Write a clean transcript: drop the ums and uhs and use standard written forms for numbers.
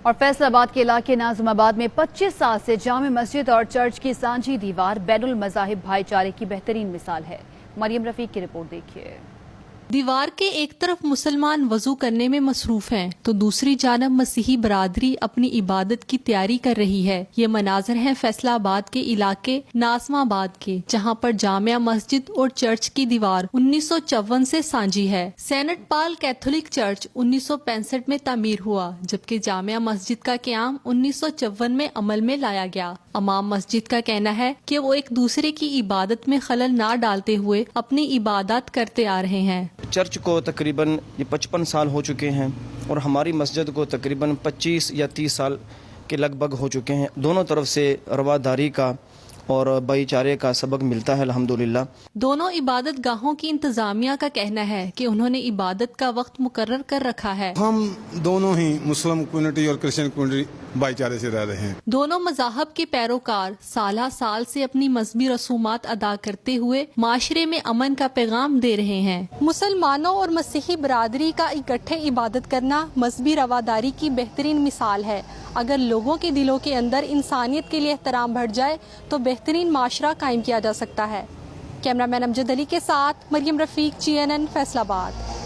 اور فیصل آباد کے علاقے ناظم آباد میں 25 سال سے جامع مسجد اور چرچ کی سانجھی دیوار بین المذاہب بھائی چارے کی بہترین مثال ہے۔ مریم رفیق کی رپورٹ دیکھیے۔ دیوار کے ایک طرف مسلمان وضو کرنے میں مصروف ہیں تو دوسری جانب مسیحی برادری اپنی عبادت کی تیاری کر رہی ہے۔ یہ مناظر ہیں فیصل آباد کے علاقے ناظم آباد کے، جہاں پر جامع مسجد اور چرچ کی دیوار 1954 سے سانجھی ہے۔ سینٹ پال کیتھولک چرچ 1965 میں تعمیر ہوا، جبکہ جامع مسجد کا قیام 1954 میں عمل میں لایا گیا۔ امام مسجد کا کہنا ہے کہ وہ ایک دوسرے کی عبادت میں خلل نہ ڈالتے ہوئے اپنی عبادات کرتے آ رہے ہیں۔ چرچ کو تقریباً 55 سال ہو چکے ہیں اور ہماری مسجد کو تقریباً 25 یا 30 سال کے لگ بھگ ہو چکے ہیں۔ دونوں طرف سے رواداری کا اور بھائی چارے کا سبق ملتا ہے الحمدللہ۔ دونوں عبادت گاہوں کی انتظامیہ کا کہنا ہے کہ انہوں نے عبادت کا وقت مقرر کر رکھا ہے۔ ہم دونوں ہی مسلم کمیونٹی اور کرسچن کمیونٹی بھائی چارے سے رہ رہے ہیں۔ دونوں مذاہب کے پیروکار سالہ سال سے اپنی مذہبی رسومات ادا کرتے ہوئے معاشرے میں امن کا پیغام دے رہے ہیں۔ مسلمانوں اور مسیحی برادری کا اکٹھے عبادت کرنا مذہبی رواداری کی بہترین مثال ہے۔ اگر لوگوں کے دلوں کے اندر انسانیت کے لیے احترام بڑھ جائے تو بہترین معاشرہ قائم کیا جا سکتا ہے۔ کیمرہ مین امجد علی کے ساتھ مریم رفیق، CNN، فیصل آباد۔